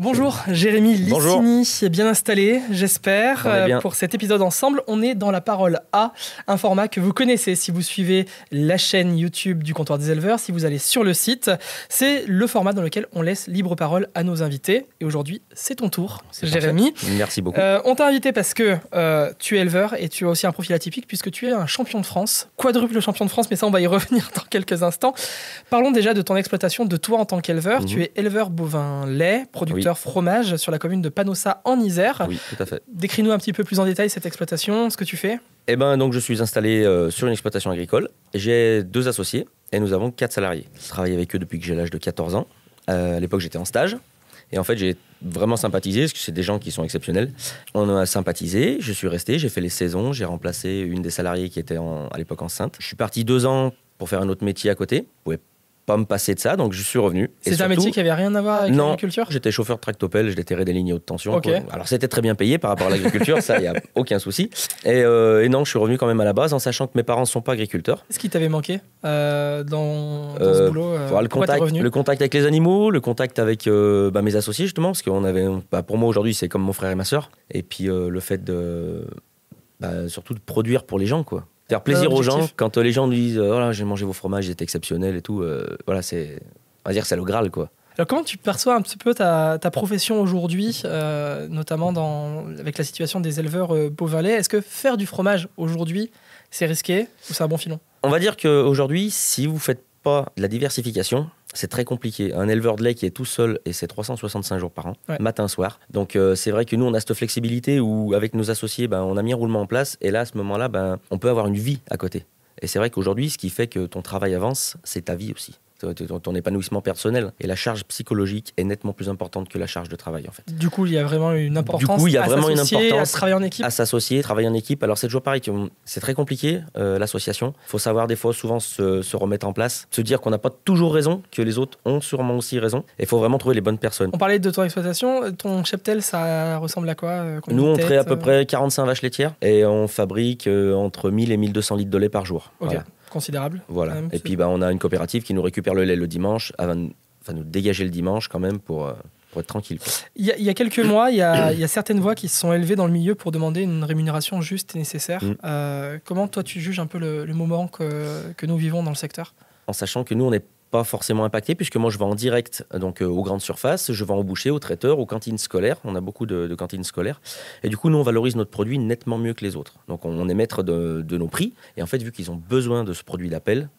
Bonjour, Jérémy Bonjour. Licini, bien installé, j'espère. On est bien. Pour cet épisode ensemble, on est dans La Parole A, un format que vous connaissez si vous suivez la chaîne YouTube du Comptoir des Éleveurs, si vous allez sur le site. C'est le format dans lequel on laisse libre parole à nos invités. Et aujourd'hui, c'est ton tour, Jérémy. Merci beaucoup. On t'a invité parce que tu es éleveur et tu as aussi un profil atypique puisque tu es un champion de France, quadruple champion de France, mais ça on va y revenir dans quelques instants. Parlons déjà de ton exploitation, de toi en tant qu'éleveur. Tu es éleveur bovin lait, producteur fromage sur la commune de Panossa en Isère. Oui, tout à fait. Décris-nous un petit peu plus en détail cette exploitation, ce que tu fais. Eh ben, donc, je suis installé sur une exploitation agricole. J'ai 2 associés et nous avons 4 salariés. Je travaille avec eux depuis que j'ai l'âge de 14 ans. À l'époque, j'étais en stage. Et en fait, j'ai vraiment sympathisé, parce que c'est des gens qui sont exceptionnels. On a sympathisé, je suis resté, j'ai fait les saisons, j'ai remplacé une des salariées qui était à l'époque enceinte. Je suis parti 2 ans pour faire un autre métier à côté. Je pouvais pas me passer de ça, donc je suis revenu. C'est un métier qui avait rien à voir avec l'agriculture ? Non, j'étais chauffeur de tractopelle, je déterrais des lignes haute tension. Okay. Alors c'était très bien payé par rapport à l'agriculture, ça, il n'y a aucun souci. Et non, je suis revenu quand même à la base, en sachant que mes parents ne sont pas agriculteurs. Qu'est-ce qui t'avait manqué dans ce boulot le contact avec les animaux, le contact avec mes associés, justement, parce qu'on avait, pour moi aujourd'hui, c'est comme mon frère et ma sœur. Et puis le fait surtout de produire pour les gens, quoi. Faire plaisir aux gens, quand les gens nous disent oh là, j'ai mangé vos fromages, ils étaient exceptionnels et tout, voilà, c'est, on va dire, c'est le Graal, quoi. Alors comment tu perçois un petit peu ta profession aujourd'hui, notamment avec la situation des éleveurs bovins lait ? Est-ce que faire du fromage aujourd'hui, c'est risqué ou c'est un bon filon ? On va dire qu'aujourd'hui, si vous ne faites pas de la diversification, c'est très compliqué. Un éleveur de lait qui est tout seul, et c'est 365 jours par an, matin, soir. Donc c'est vrai que nous, on a cette flexibilité où, avec nos associés, on a mis un roulement en place. Et là, à ce moment-là, on peut avoir une vie à côté. Et c'est vrai qu'aujourd'hui, ce qui fait que ton travail avance, c'est ta vie aussi. Ton épanouissement personnel. Et la charge psychologique est nettement plus importante que la charge de travail, en fait. Du coup, il y a vraiment une importance à travailler en équipe. À s'associer, travailler en équipe. Alors, c'est toujours pareil. C'est très compliqué, l'association. Il faut savoir, des fois, souvent, se remettre en place. Se dire qu'on n'a pas toujours raison, que les autres ont sûrement aussi raison. Et il faut vraiment trouver les bonnes personnes. On parlait de ton exploitation. Ton cheptel, ça ressemble à quoi ? Nous, on traite à peu près 45 vaches laitières. Et on fabrique entre 1000 et 1200 litres de lait par jour. Ok. Voilà. Considérable. Voilà. Et puis on a une coopérative qui nous récupère le lait le dimanche, nous dégager le dimanche quand même pour être tranquille. Il y a quelques mois, il y a certaines voix qui se sont élevées dans le milieu pour demander une rémunération juste et nécessaire. Comment toi tu juges un peu le moment que nous vivons dans le secteur ? En sachant que nous on n'est pas forcément impacté, puisque moi je vends en direct donc aux grandes surfaces, je vends aux bouchers, aux traiteurs, aux cantines scolaires. On a beaucoup de cantines scolaires. Et du coup, nous, on valorise notre produit nettement mieux que les autres. Donc on est maître de nos prix. Et en fait, vu qu'ils ont besoin de ce produit d'appel,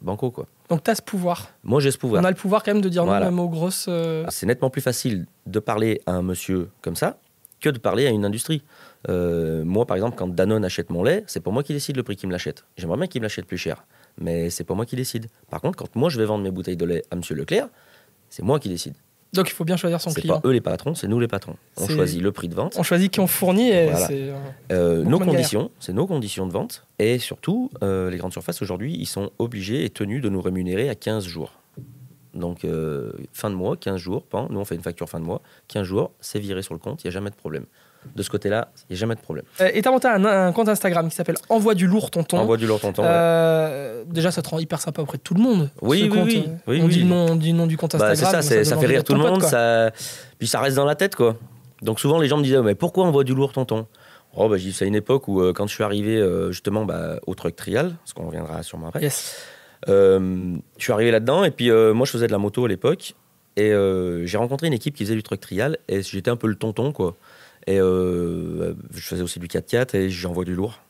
banco, quoi. Donc tu as ce pouvoir. Moi, j'ai ce pouvoir. On a le pouvoir quand même de dire non même aux grosses... C'est nettement plus facile de parler à un monsieur comme ça que de parler à une industrie. Moi, par exemple, quand Danone achète mon lait, c'est pour moi qui décide le prix qu'il me l'achète. J'aimerais bien qu'il me l'achète plus cher, mais c'est pas moi qui décide. Par contre, quand moi je vais vendre mes bouteilles de lait à Monsieur Leclerc, c'est moi qui décide. Donc il faut bien choisir son client. C'est pas eux les patrons, c'est nous les patrons. On choisit le prix de vente. On choisit qui on fournit et voilà. c'est nos conditions, c'est nos conditions de vente. Et surtout, les grandes surfaces aujourd'hui, ils sont obligés et tenus de nous rémunérer à 15 jours. Donc fin de mois, 15 jours, nous on fait une facture fin de mois, 15 jours, c'est viré sur le compte, il n'y a jamais de problème. De ce côté-là, il n'y a jamais de problème. Et tu as monté un compte Instagram qui s'appelle Envoie du lourd tonton. Envoie du lourd tonton, Déjà, ça te rend hyper sympa auprès de tout le monde. Oui. On dit le nom du compte Instagram. Ça fait rire tout le monde, puis ça reste dans la tête, quoi. Donc souvent, les gens me disaient, mais pourquoi Envoie du lourd tonton ? Je dis, c'est une époque où, quand je suis arrivé justement au truck trial, parce qu'on reviendra sûrement après, je suis arrivé là-dedans, et puis moi, je faisais de la moto à l'époque, et j'ai rencontré une équipe qui faisait du truck trial, et j'étais un peu le tonton, quoi. Et je faisais aussi du 4x4 et j'envoie du lourd.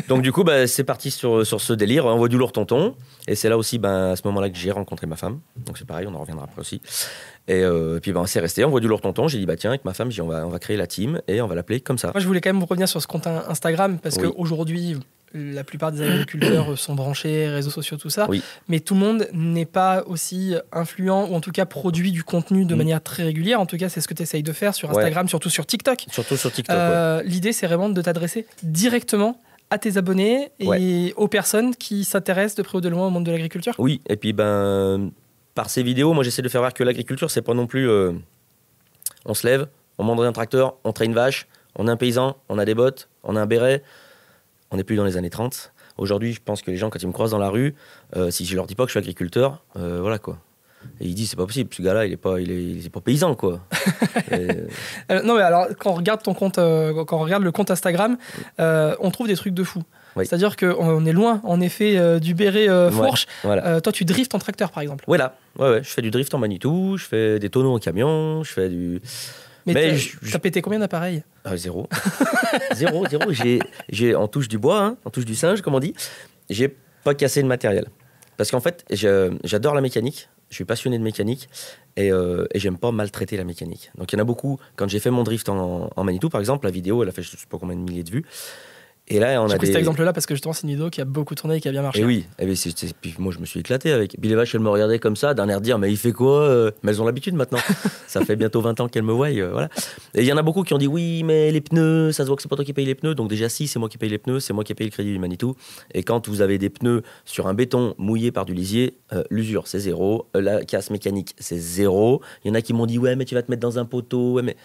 Donc du coup, c'est parti sur ce délire, envoie du lourd tonton. Et c'est là aussi, à ce moment-là, que j'ai rencontré ma femme. Donc c'est pareil, on en reviendra après aussi. Et puis c'est resté, envoie du lourd tonton. J'ai dit, tiens, avec ma femme, on va créer la team et on va l'appeler comme ça. Moi, je voulais quand même revenir sur ce compte Instagram parce qu'aujourd'hui, la plupart des agriculteurs sont branchés, réseaux sociaux, tout ça. Oui. Mais tout le monde n'est pas aussi influent ou en tout cas produit du contenu de manière très régulière. En tout cas, c'est ce que tu essayes de faire sur Instagram, surtout sur TikTok. Surtout sur TikTok, L'idée, c'est vraiment de t'adresser directement à tes abonnés et aux personnes qui s'intéressent de près ou de loin au monde de l'agriculture. Oui, et puis par ces vidéos, moi j'essaie de faire voir que l'agriculture, c'est pas non plus on se lève, on monte dans un tracteur, on traîne une vache, on est un paysan, on a des bottes, on a un béret. On n'est plus dans les années 30. Aujourd'hui, je pense que les gens, quand ils me croisent dans la rue, si je leur dis pas que je suis agriculteur, voilà quoi. Et il dit, c'est pas possible, ce gars-là, il est pas paysan, quoi. Non, mais alors, quand on regarde ton compte, quand on regarde le compte Instagram, on trouve des trucs de fou. Oui. C'est-à-dire qu'on est loin, en effet, du béret fourche. Voilà. Toi, tu driftes en tracteur, par exemple. Voilà. Ouais. Je fais du drift en Manitou, je fais des tonneaux en camion, je fais du... Mais t'as pété combien d'appareils? Zéro. Zéro. J'ai en touche du bois, hein, en touche du singe, comme on dit. J'ai pas cassé de matériel. Parce qu'en fait, j'adore la mécanique. Je suis passionné de mécanique et j'aime pas maltraiter la mécanique. Donc il y en a beaucoup. Quand j'ai fait mon drift en Manitou, par exemple, la vidéo, elle a fait je sais pas combien de milliers de vues. Et là, on a cet exemple-là parce que justement, c'est une vidéo qui a beaucoup tourné et qui a bien marché. Et oui, puis moi, je me suis éclaté avec. Puis les vaches, elles me regardaient comme ça, d'un air de dire, mais il fait quoi? Mais elles ont l'habitude maintenant. Ça fait bientôt 20 ans qu'elles me voient. Voilà. Et il y en a beaucoup qui ont dit, oui, mais les pneus, ça se voit que c'est pas toi qui paye les pneus. Donc déjà, si, c'est moi qui paye les pneus, c'est moi qui paye le crédit du Manitou. Et quand vous avez des pneus sur un béton mouillé par du lisier, l'usure, c'est 0. La casse mécanique, c'est 0. Il y en a qui m'ont dit, ouais, mais tu vas te mettre dans un poteau. Ouais, mais...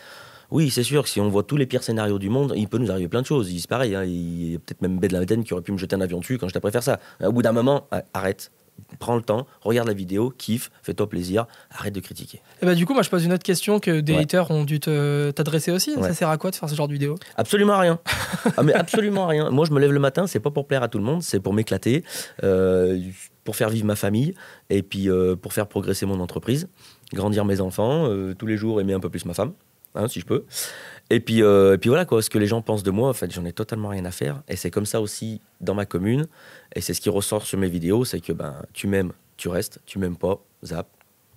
Oui, c'est sûr que si on voit tous les pires scénarios du monde, il peut nous arriver plein de choses. C'est pareil, hein, il y a peut-être même Ben Laden qui aurait pu me jeter un avion dessus quand je t'apprête faire ça. Au bout d'un moment, arrête, prends le temps, regarde la vidéo, kiffe, fais-toi plaisir, arrête de critiquer. Et bah, du coup, moi je pose une autre question que des haters ont dû t'adresser aussi. Ça sert à quoi de faire ce genre de vidéo? Absolument à rien. Mais absolument à rien. Moi je me lève le matin, c'est pas pour plaire à tout le monde, c'est pour m'éclater, pour faire vivre ma famille et puis pour faire progresser mon entreprise, grandir mes enfants, tous les jours aimer un peu plus ma femme. Hein, si je peux. Et puis voilà, quoi, ce que les gens pensent de moi, en fait, j'en ai totalement rien à faire. Et c'est comme ça aussi dans ma commune. Et c'est ce qui ressort sur mes vidéos, c'est que tu m'aimes, tu restes, tu m'aimes pas, zap.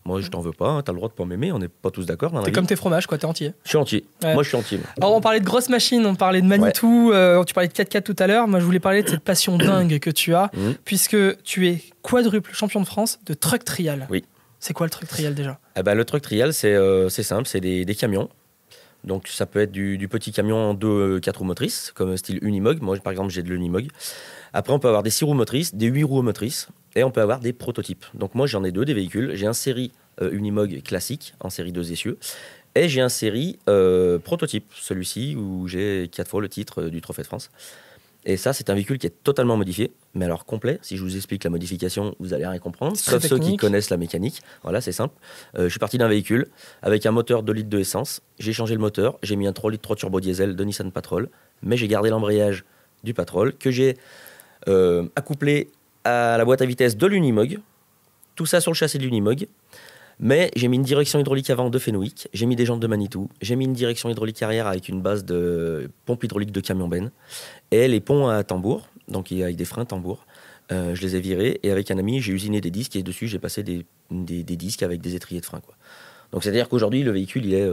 Moi, je t'en veux pas, hein, t'as le droit de pas m'aimer, on n'est pas tous d'accord. T'es comme tes fromages, quoi, t'es entier. Je suis entier. Ouais. Moi, je suis entier. Alors, on parlait de grosses machines, on parlait de Manitou, tu parlais de 4x4 tout à l'heure. Moi, je voulais parler de cette passion dingue que tu as, puisque tu es quadruple champion de France de truck trial. Oui. C'est quoi le truck trial déjà? Le truck trial, c'est simple, c'est des camions. Donc ça peut être du petit camion en 2-4 roues motrices, comme style Unimog. Moi, par exemple, j'ai de l'Unimog. Après, on peut avoir des 6 roues motrices, des 8 roues motrices, et on peut avoir des prototypes. Donc moi, j'en ai 2, des véhicules. J'ai un série Unimog classique, en série 2 essieux, et j'ai un série prototype, celui-ci, où j'ai 4 fois le titre du Trophée de France. Et ça, c'est un véhicule qui est totalement modifié, mais alors complet. Si je vous explique la modification, vous allez rien comprendre, sauf ceux qui connaissent la mécanique. Voilà, c'est simple. Je suis parti d'un véhicule avec un moteur 2 litres de essence. J'ai changé le moteur, j'ai mis un 3 litres 3 turbo diesel de Nissan Patrol, mais j'ai gardé l'embrayage du Patrol que j'ai accouplé à la boîte à vitesse de l'Unimog. Tout ça sur le châssis de l'Unimog. Mais j'ai mis une direction hydraulique avant de Fenwick, j'ai mis des jantes de Manitou, j'ai mis une direction hydraulique arrière avec une base de pompe hydraulique de camion Ben, et les ponts à tambour, donc avec des freins tambour, je les ai virés, et avec un ami, j'ai usiné des disques, et dessus, j'ai passé des disques avec des étriers de frein, quoi. Donc c'est-à-dire qu'aujourd'hui, le véhicule, il est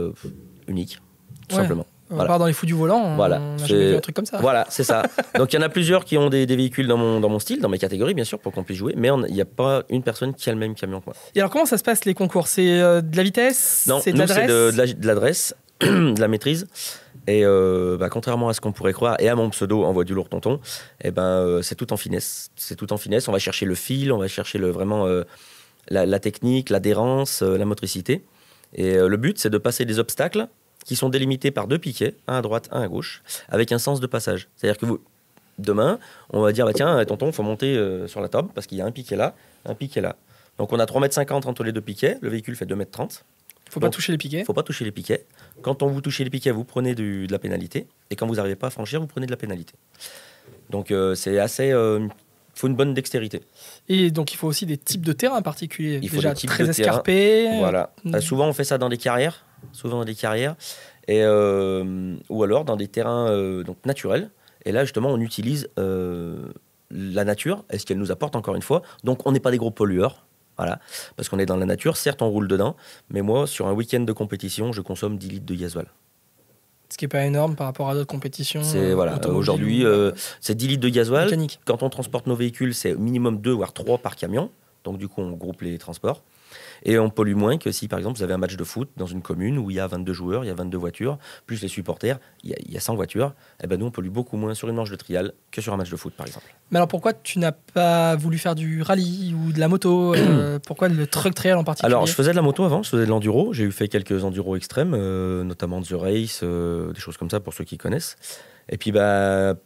unique, tout simplement. On part dans les fous du volant, on n'a jamais vu un truc comme ça. Voilà, c'est ça. Donc il y en a plusieurs qui ont des véhicules dans mon style, dans mes catégories bien sûr, pour qu'on puisse jouer, mais il n'y a pas une personne qui a le même camion que moi. Et alors comment ça se passe les concours? C'est de la vitesse? Non, c'est de l'adresse? C'est de l'adresse, de la maîtrise. Et contrairement à ce qu'on pourrait croire, et à mon pseudo Envoie du lourd tonton, c'est tout en finesse. C'est tout en finesse, on va chercher le fil, on va chercher vraiment la technique, l'adhérence, la motricité. Et le but, c'est de passer des obstacles qui sont délimités par 2 piquets, un à droite, un à gauche, avec un sens de passage. C'est-à-dire que demain, on va dire, tiens, tonton, il faut monter sur la table, parce qu'il y a un piquet là, un piquet là. Donc on a 3,50 m entre les 2 piquets, le véhicule fait 2,30 m. Il ne faut pas toucher les piquets. Il ne faut pas toucher les piquets. Quand on vous touchez les piquets, vous prenez de la pénalité, et quand vous n'arrivez pas à franchir, vous prenez de la pénalité. Donc c'est assez... il faut une bonne dextérité. Et donc il faut aussi des types de terrains particuliers, il faut déjà des très escarpés. Voilà. Souvent on fait ça dans des carrières, et, ou alors dans des terrains donc naturels. Et là justement on utilise la nature, et ce qu'elle nous apporte encore une fois. Donc on n'est pas des gros pollueurs, voilà, parce qu'on est dans la nature. Certes on roule dedans, mais moi sur un week-end de compétition je consomme 10 litres de gasoil. Ce qui n'est pas énorme par rapport à d'autres compétitions. Aujourd'hui, c'est 10 litres de gasoil. Mécanique. Quand on transporte nos véhicules, c'est minimum 2 voire 3 par camion. Donc du coup, on groupe les transports. Et on pollue moins que si, par exemple, vous avez un match de foot dans une commune où il y a 22 joueurs, il y a 22 voitures, plus les supporters, il y a 100 voitures. Et ben nous, on pollue beaucoup moins sur une manche de trial que sur un match de foot, par exemple. Mais alors pourquoi tu n'as pas voulu faire du rallye ou de la moto Pourquoi le truck trial en particulier? Alors, je faisais de la moto avant, je faisais de l'enduro. J'ai fait quelques enduros extrêmes, notamment The Race, des choses comme ça pour ceux qui connaissent. Et puis, de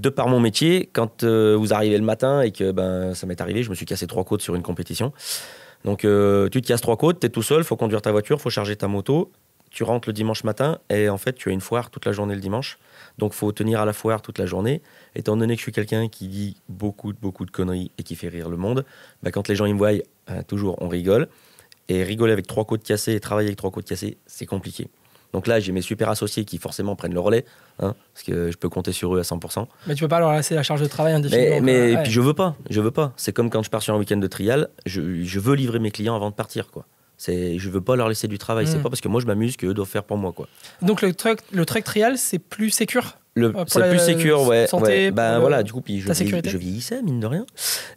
par mon métier, quand vous arrivez le matin et que ça m'est arrivé, je me suis cassé 3 côtes sur une compétition. Donc, tu te casses 3 côtes, tu es tout seul, il faut conduire ta voiture, il faut charger ta moto. Tu rentres le dimanche matin et en fait, tu as une foire toute la journée le dimanche. Donc, il faut tenir à la foire toute la journée. Étant donné que je suis quelqu'un qui dit beaucoup de conneries et qui fait rire le monde, bah, quand les gens ils me voient, toujours, on rigole. Et rigoler avec 3 côtes cassées et travailler avec 3 côtes cassées, c'est compliqué. Donc là, j'ai mes super associés qui forcément prennent le relais, parce que je peux compter sur eux à 100%. Mais tu peux pas leur laisser la charge de travail indéfiniment. Mais puis je veux pas. C'est comme quand je pars sur un week-end de trial, je veux livrer mes clients avant de partir, quoi. Je veux pas leur laisser du travail. C'est pas parce que moi je m'amuse qu'eux doivent faire pour moi, quoi. Donc le truck trial, c'est plus sécure. C'est plus sécure, ouais. Santé, Ben voilà, du coup, puis je vieillissais, mine de rien.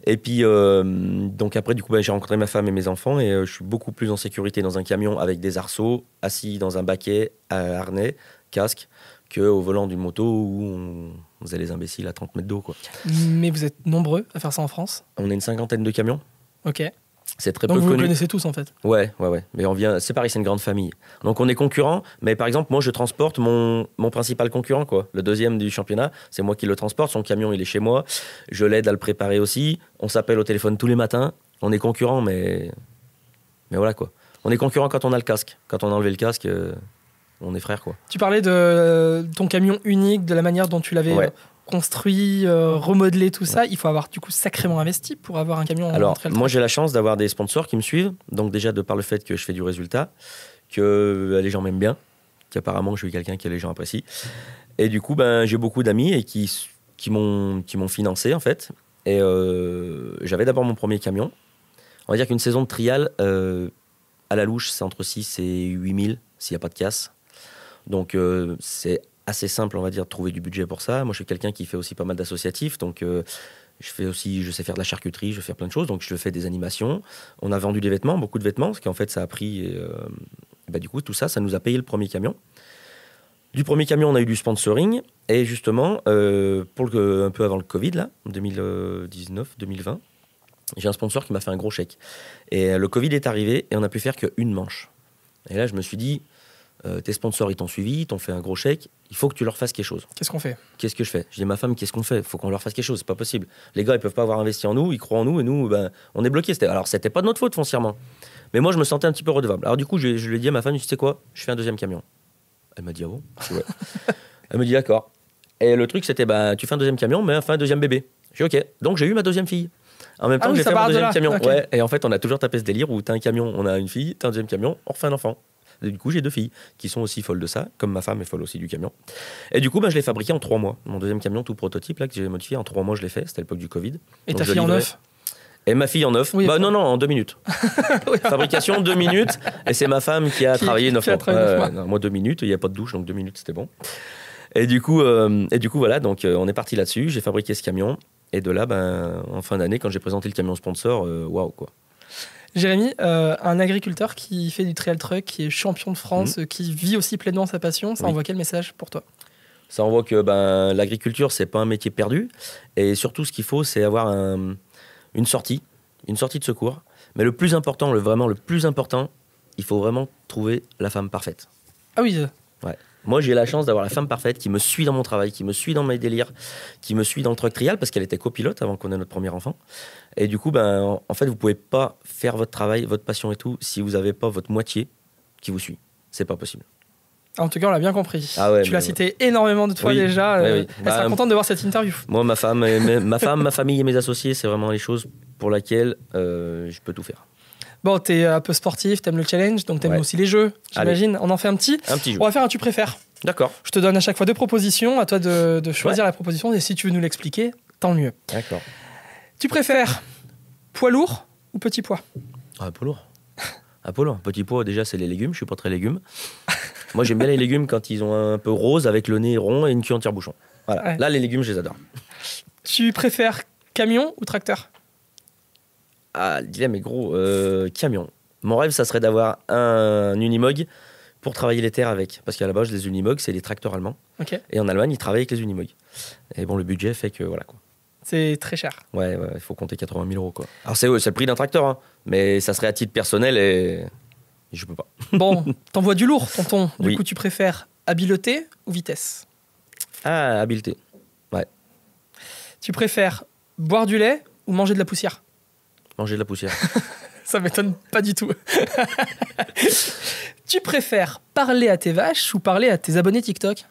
Et puis, donc après, du coup, j'ai rencontré ma femme et mes enfants et je suis beaucoup plus en sécurité dans un camion avec des arceaux, assis dans un baquet, harnais, casque, qu'au volant d'une moto où on faisait les imbéciles à 30 mètres d'eau, quoi. Mais vous êtes nombreux à faire ça en France ? On est une 50aine de camions. Ok. C'est très Donc peu vous connu. Vous connaissez tous en fait. Ouais. Mais c'est pareil, c'est une grande famille. Donc on est concurrents, mais par exemple, moi je transporte mon principal concurrent, quoi. Le deuxième du championnat, c'est moi qui le transporte. Son camion, il est chez moi. Je l'aide à le préparer aussi. On s'appelle au téléphone tous les matins. On est concurrents, mais voilà, quoi. On est concurrents quand on a le casque. Quand on a enlevé le casque, on est frères, quoi. Tu parlais de ton camion unique, de la manière dont tu l'avais construit, remodelé, tout ça. Il faut avoir du coup sacrément investi pour avoir un camion. Alors, moi j'ai la chance d'avoir des sponsors qui me suivent. Donc déjà, de par le fait que je fais du résultat, que les gens m'aiment bien, qu'apparemment je suis quelqu'un que les gens apprécient. Et du coup, j'ai beaucoup d'amis et qui m'ont financé, en fait. Et j'avais d'abord mon premier camion. On va dire qu'une saison de trial, à la louche, c'est entre 6 et 8 000 s'il n'y a pas de casse. Donc c'est assez simple, on va dire, de trouver du budget pour ça. Moi, je suis quelqu'un qui fait aussi pas mal d'associatifs, donc je sais faire de la charcuterie, je fais plein de choses, donc je fais des animations. On a vendu des vêtements, beaucoup de vêtements, parce qu'en fait, ça a pris... Et, du coup, tout ça, ça nous a payé le premier camion. Du premier camion, on a eu du sponsoring, et justement, un peu avant le Covid, là, en 2019-2020, j'ai un sponsor qui m'a fait un gros chèque. Et le Covid est arrivé, et on n'a pu faire qu'une manche. Et là, je me suis dit... tes sponsors, ils t'ont suivi, ils t'ont fait un gros chèque, il faut que tu leur fasses quelque chose. Qu'est-ce qu'on fait ? Qu'est-ce que je fais ? Je dis à ma femme, qu'est-ce qu'on fait ? Il faut qu'on leur fasse quelque chose, c'est pas possible. Les gars, ils peuvent pas avoir investi en nous, ils croient en nous, et nous, on est bloqués. Alors, c'était pas de notre faute foncièrement. Mais moi, je me sentais un petit peu redevable. Alors, du coup, je lui ai dit à ma femme, tu sais quoi ? Je fais un deuxième camion. Elle m'a dit, ah bon ? Ouais. Elle me dit, d'accord. Et le truc, c'était, tu fais un deuxième camion, mais enfin un deuxième bébé. J'ai dit, ok. Donc, j'ai eu ma deuxième fille. En même temps, j'ai fait mon deuxième camion. Okay. Ouais. Et en fait, on a toujours tapé ce délire où t'as un camion, on a une fille, t'as un deuxième camion, on refait un enfant. Et du coup, j'ai 2 filles qui sont aussi folles de ça, comme ma femme est folle aussi du camion. Et du coup, je l'ai fabriqué en 3 mois. Mon deuxième camion, tout prototype, là, que j'ai modifié, en 3 mois, je l'ai fait. C'était à l'époque du Covid. Et donc, ta fille en 9 ? Et ma fille en 9 ? Oui, non, en 2 minutes. Oui. Fabrication, 2 minutes. Et c'est ma femme qui a travaillé 9 mois. Non, moi, 2 minutes, il n'y a pas de douche, donc 2 minutes, c'était bon. Et du coup, voilà, donc on est parti là-dessus. J'ai fabriqué ce camion. Et de là, en fin d'année, quand j'ai présenté le camion sponsor, waouh, quoi. Jérémy, un agriculteur qui fait du trail truck, qui est champion de France, qui vit aussi pleinement sa passion, ça envoie quel message pour toi ? Ça envoie que l'agriculture, c'est pas un métier perdu. Et surtout, ce qu'il faut, c'est avoir une sortie de secours. Mais le plus important, le plus important, il faut vraiment trouver la femme parfaite. Ah oui. Ouais. Moi, j'ai la chance d'avoir la femme parfaite qui me suit dans mon travail, qui me suit dans mes délires, qui me suit dans le truck trial, parce qu'elle était copilote avant qu'on ait notre premier enfant. Et du coup, en fait, vous pouvez pas faire votre travail, votre passion et tout, si vous n'avez pas votre moitié qui vous suit. C'est pas possible. En tout cas, on l'a bien compris. Ah ouais, tu l'as cité énormément de fois déjà. Elle sera contente de voir cette interview. Moi, ma femme, ma famille et mes associés, c'est vraiment les choses pour lesquelles je peux tout faire. Bon, t'es un peu sportif, t'aimes le challenge, donc t'aimes aussi les jeux, j'imagine. On en fait un petit. Jeu. On va faire un tu préfères. D'accord. Je te donne à chaque fois 2 propositions, à toi de choisir la proposition, et si tu veux nous l'expliquer, tant mieux. D'accord. Tu préfères poids lourd ou petit pois ? Poids lourd. Poids lourd. Petit pois, déjà, c'est les légumes, je suis pas très légumes. Moi, j'aime bien les légumes quand ils ont un peu rose, avec le nez rond et une queue en tire-bouchon. Voilà. Ouais. Là, les légumes, je les adore. Tu préfères camion ou tracteur ? Mais gros, camion. Mon rêve, ça serait d'avoir un Unimog pour travailler les terres avec. Parce qu'à la base, les Unimog, c'est des tracteurs allemands. Okay. Et en Allemagne, ils travaillent avec les Unimog. Et bon, le budget fait que voilà, quoi. C'est très cher. Ouais, il faut compter 80 000 €, quoi. Alors, c'est le prix d'un tracteur, hein, mais ça serait à titre personnel et je peux pas. Bon, t'envoies du lourd, tonton. Du coup, tu préfères habileté ou vitesse ? Habileté. Ouais. Tu préfères boire du lait ou manger de la poussière ? Manger de la poussière. Ça m'étonne pas du tout. Tu préfères parler à tes vaches ou parler à tes abonnés TikTok?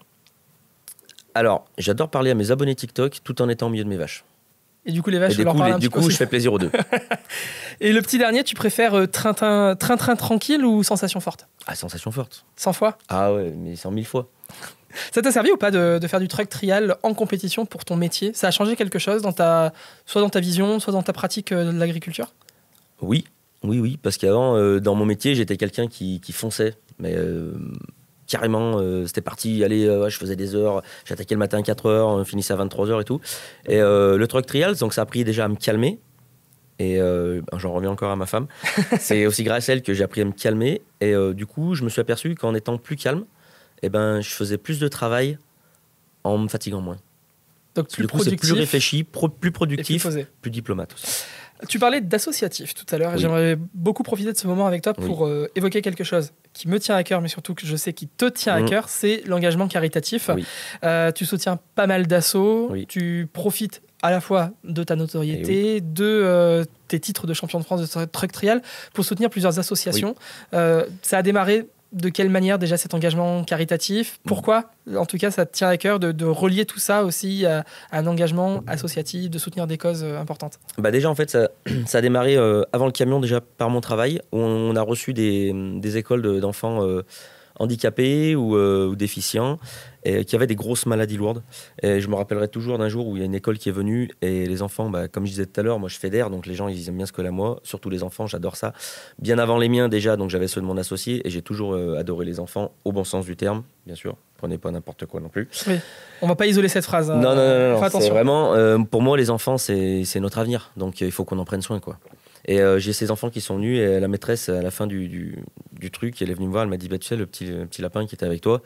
Alors, j'adore parler à mes abonnés TikTok tout en étant au milieu de mes vaches. Et du coup, les vaches, je leur parle un petit peu. Du coup, je fais plaisir aux deux. Et le petit dernier, tu préfères train-train tranquille ou sensation forte? Ah, sensation forte. 100 fois? Ah ouais, mais 100 000 fois. Ça t'a servi ou pas de faire du truck trial en compétition pour ton métier? Ça a changé quelque chose soit dans ta vision, soit dans ta pratique de l'agriculture? Oui, parce qu'avant, dans mon métier, j'étais quelqu'un qui fonçait. Mais carrément, c'était parti, allez, je faisais des heures, j'attaquais le matin à 4 heures, on finissait à 23 heures et tout. Et le truck trial, donc ça a appris déjà à me calmer. Et j'en reviens encore à ma femme. C'est aussi grâce à elle que j'ai appris à me calmer. Et du coup, je me suis aperçu qu'en étant plus calme, je faisais plus de travail en me fatiguant moins. Donc plus du coup, productif, c'est plus réfléchi, plus productif, plus diplomate aussi. Tu parlais d'associatif tout à l'heure. Oui. J'aimerais beaucoup profiter de ce moment avec toi pour évoquer quelque chose qui me tient à cœur, mais surtout que je sais qui te tient à cœur, c'est l'engagement caritatif. Oui. Tu soutiens pas mal d'assauts, tu profites à la fois de ta notoriété, de tes titres de champion de France de truck trial pour soutenir plusieurs associations. Ça a démarré de quelle manière déjà cet engagement caritatif? Pourquoi, en tout cas, ça te tient à cœur de relier tout ça aussi à un engagement associatif, de soutenir des causes importantes? Déjà, en fait, ça a démarré avant le camion, déjà par mon travail, où on a reçu des écoles d'enfants handicapés ou déficients et qui avaient des grosses maladies lourdes. Et je me rappellerai toujours d'un jour où il y a une école qui est venue et les enfants, comme je disais tout à l'heure, moi je fédère, donc les gens ils aiment bien ce que là moi, surtout les enfants, j'adore ça. Bien avant les miens déjà, donc j'avais ceux de mon associé et j'ai toujours adoré les enfants au bon sens du terme, bien sûr. Prenez pas n'importe quoi non plus. Oui. On va pas isoler cette phrase. Non, c'est vraiment, pour moi les enfants c'est notre avenir, donc il faut qu'on en prenne soin quoi. Et j'ai ces enfants qui sont venus et la maîtresse à la fin du truc, elle est venue me voir, elle m'a dit tu sais le petit lapin qui était avec toi,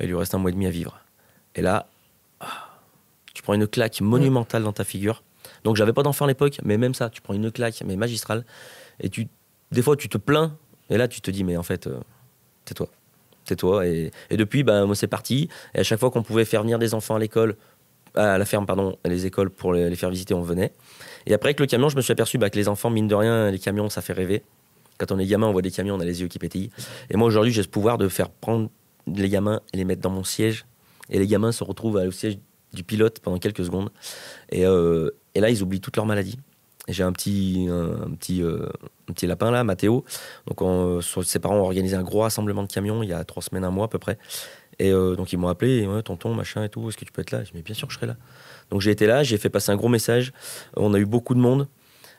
il lui reste 1 mois et demi à vivre. Et là, tu prends une claque monumentale dans ta figure. Donc j'avais pas d'enfant à l'époque, mais même ça, tu prends une claque mais magistrale et des fois tu te plains et là tu te dis mais en fait tais-toi et depuis moi c'est parti et à chaque fois qu'on pouvait faire venir des enfants à l'école, à la ferme pardon, à les écoles pour les faire visiter, on venait. Et après avec le camion, je me suis aperçu que les enfants, mine de rien, les camions, ça fait rêver. Quand on est gamin, on voit des camions, on a les yeux qui pétillent. Et moi, aujourd'hui, j'ai ce pouvoir de faire prendre les gamins et les mettre dans mon siège. Et les gamins se retrouvent au siège du pilote pendant quelques secondes. Et là, ils oublient toutes leurs maladies. Et j'ai un petit lapin là, Mathéo. Donc ses parents ont organisé un gros rassemblement de camions il y a 3 semaines, 1 mois à peu près. Et donc ils m'ont appelé, tonton, machin et tout, est-ce que tu peux être là? Je dis mais bien sûr que je serai là. Donc j'ai été là, j'ai fait passer un gros message. On a eu beaucoup de monde.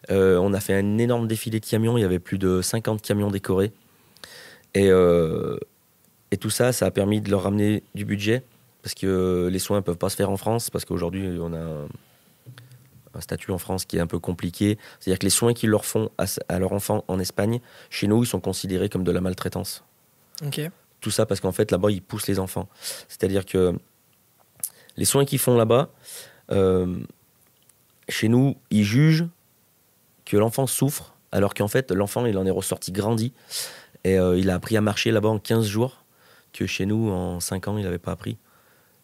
On a fait un énorme défilé de camions. Il y avait plus de 50 camions décorés. Et tout ça, ça a permis de leur ramener du budget. Parce que les soins ne peuvent pas se faire en France. Parce qu'aujourd'hui, on a un statut en France qui est un peu compliqué. C'est-à-dire que les soins qu'ils leur font à leurs enfants en Espagne, chez nous, ils sont considérés comme de la maltraitance. Ok. Tout ça parce qu'en fait, là-bas, ils poussent les enfants. C'est-à-dire que les soins qu'ils font là-bas, chez nous, ils jugent que l'enfant souffre, alors qu'en fait, l'enfant, il en est ressorti grandi. Et il a appris à marcher là-bas en 15 jours, que chez nous, en 5 ans, il n'avait pas appris.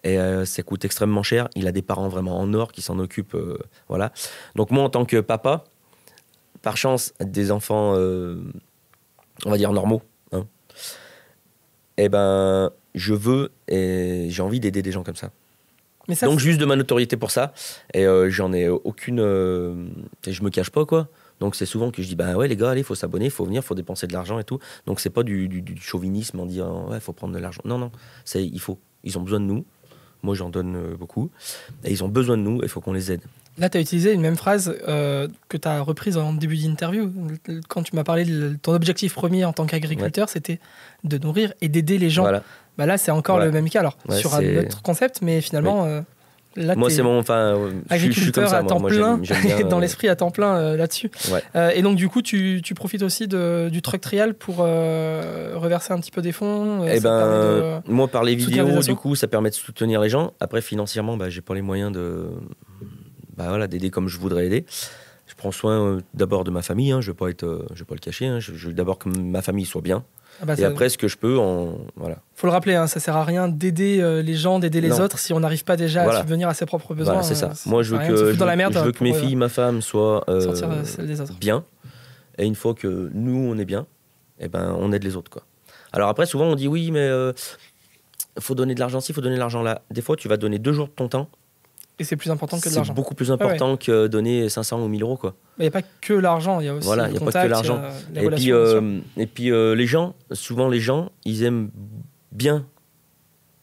Et ça coûte extrêmement cher. Il a des parents vraiment en or qui s'en occupent. Voilà. Donc moi, en tant que papa, par chance, des enfants, on va dire normaux, hein, je veux et j'ai envie d'aider des gens comme ça. Mais ça donc juste de ma notoriété pour ça. Et j'en ai aucune... et je me cache pas, quoi. Donc c'est souvent que je dis, ouais les gars, allez, il faut s'abonner, il faut venir, il faut dépenser de l'argent et tout. Donc c'est pas du chauvinisme en disant, ouais, il faut prendre de l'argent. Non, il faut. Ils ont besoin de nous. Moi, j'en donne beaucoup. Et ils ont besoin de nous, il faut qu'on les aide. Là, tu as utilisé une même phrase que tu as reprise en début d'interview. Quand tu m'as parlé de ton objectif premier en tant qu'agriculteur, c'était de nourrir et d'aider les gens. Voilà. Là, c'est encore le même cas. Alors, sur un autre concept, mais finalement... Là, moi, c'est mon... agriculteur à temps plein, j'aime bien, dans l'esprit à temps plein là-dessus. Ouais. Et donc, du coup, tu profites aussi du truck trial pour reverser un petit peu des fonds. Moi, par les vidéos, du coup, ça permet de soutenir les gens. Après, financièrement, j'ai pas les moyens d'aider comme je voudrais aider. Je prends soin d'abord de ma famille, hein, je vais pas le cacher. Hein, je veux d'abord que ma famille soit bien. Et après, ce que je peux, voilà. Faut le rappeler, hein, ça sert à rien d'aider les gens, d'aider les autres si on n'arrive pas déjà à subvenir à ses propres besoins. Voilà, c'est ça. Moi, je veux que mes filles, ma femme soient bien. Et une fois que nous, on est bien, eh ben, on aide les autres, quoi. Alors après, souvent, on dit oui, mais faut donner de l'argent ci, faut donner de l'argent là. Des fois, tu vas donner 2 jours de ton temps. Et c'est plus important que de l'argent. C'est beaucoup plus important que donner 500 ou 1000 euros, quoi. Il n'y a pas que l'argent, il y a aussi voilà, le contact, pas que l'argent. Les relations. Et puis les gens, souvent les gens, ils aiment bien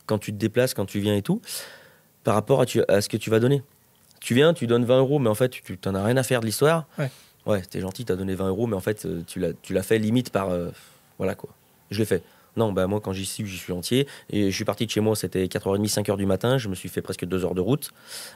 quand tu te déplaces, quand tu viens et tout, par rapport à ce que tu vas donner. Tu viens, tu donnes 20 euros, mais en fait, tu n'en as rien à faire de l'histoire. Ouais, t'es gentil, t'as donné 20 euros, mais en fait, tu l'as fait limite par... voilà, quoi. Je l'ai fait. Non, bah moi, quand j'y suis entier. Et je suis parti de chez moi, c'était 4h30, 5h du matin. Je me suis fait presque 2 heures de route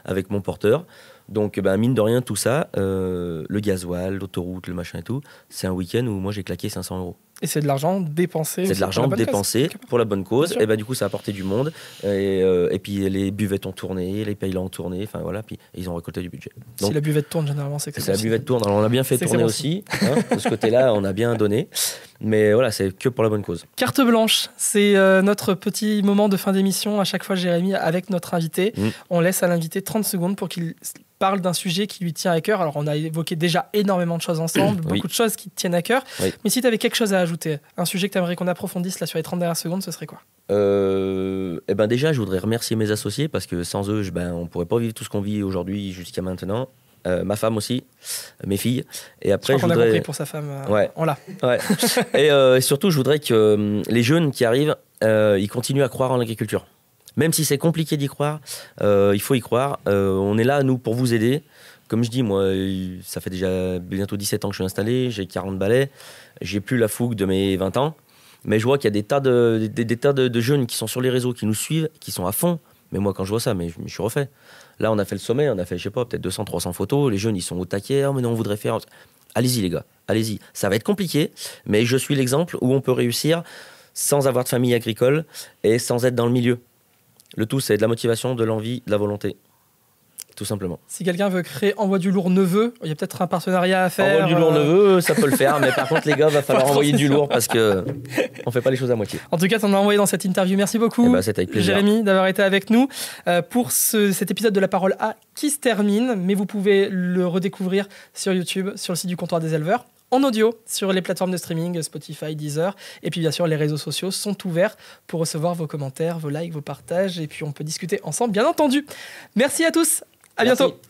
avec mon porteur. Donc, mine de rien, tout ça, le gasoil, l'autoroute, le machin et tout, c'est un week-end où moi, j'ai claqué 500 euros. Et c'est de l'argent dépensé. C'est de l'argent dépensé pour la bonne cause. Et du coup, ça a apporté du monde. Et puis, les buvettes ont tourné, les paylas ont tourné. Enfin, voilà. Puis, ils ont récolté du budget. Donc, si la buvette tourne, généralement, c'est que c'est la buvette tourne. Alors, on a bien fait tourner aussi. Hein, de ce côté-là, on a bien donné. Mais voilà, c'est que pour la bonne cause. Carte blanche, c'est notre petit moment de fin d'émission. À chaque fois, Jérémy, avec notre invité, on laisse à l'invité 30 secondes pour qu'il parle d'un sujet qui lui tient à cœur. Alors, on a évoqué déjà énormément de choses ensemble, beaucoup de choses qui te tiennent à ceur. Oui. Mais si tu avais quelque chose à ajouter, un sujet que tu aimerais qu'on approfondisse là sur les 30 dernières secondes, ce serait quoi ? Déjà, je voudrais remercier mes associés parce que sans eux, on ne pourrait pas vivre tout ce qu'on vit aujourd'hui jusqu'à maintenant. Ma femme aussi, mes filles. Et après, je crois qu'on a compris pour sa femme. On l'a. Ouais. Et surtout, je voudrais que les jeunes qui arrivent, ils continuent à croire en l'agriculture. Même si c'est compliqué d'y croire, il faut y croire. On est là, nous, pour vous aider. Comme je dis, moi, ça fait déjà bientôt 17 ans que je suis installé, j'ai 40 balais, j'ai plus la fougue de mes 20 ans. Mais je vois qu'il y a des tas de jeunes qui sont sur les réseaux, qui nous suivent, qui sont à fond. Mais moi, quand je vois ça, je me suis refait. Là, on a fait le sommet, on a fait, je sais pas, peut-être 200, 300 photos. Les jeunes, ils sont au taquet. Oh, mais non, on voudrait faire... Allez-y, les gars, allez-y. Ça va être compliqué, mais je suis l'exemple où on peut réussir sans avoir de famille agricole et sans être dans le milieu. Le tout, c'est de la motivation, de l'envie, de la volonté. Tout simplement. Si quelqu'un veut créer Envoie du lourd Neveu, il y a peut-être un partenariat à faire. Envoie du lourd Neveu, ça peut le faire, mais par contre, les gars, va falloir envoyer du lourd parce que on fait pas les choses à moitié. En tout cas, t'en as envoyé dans cette interview. Merci beaucoup, c'était avec plaisir. Jérémy, d'avoir été avec nous pour cet épisode de La Parole A qui se termine, mais vous pouvez le redécouvrir sur YouTube, sur le site du Comptoir des Éleveurs, en audio, sur les plateformes de streaming, Spotify, Deezer, et puis bien sûr, les réseaux sociaux sont ouverts pour recevoir vos commentaires, vos likes, vos partages, et puis on peut discuter ensemble, bien entendu. Merci à tous. À bientôt.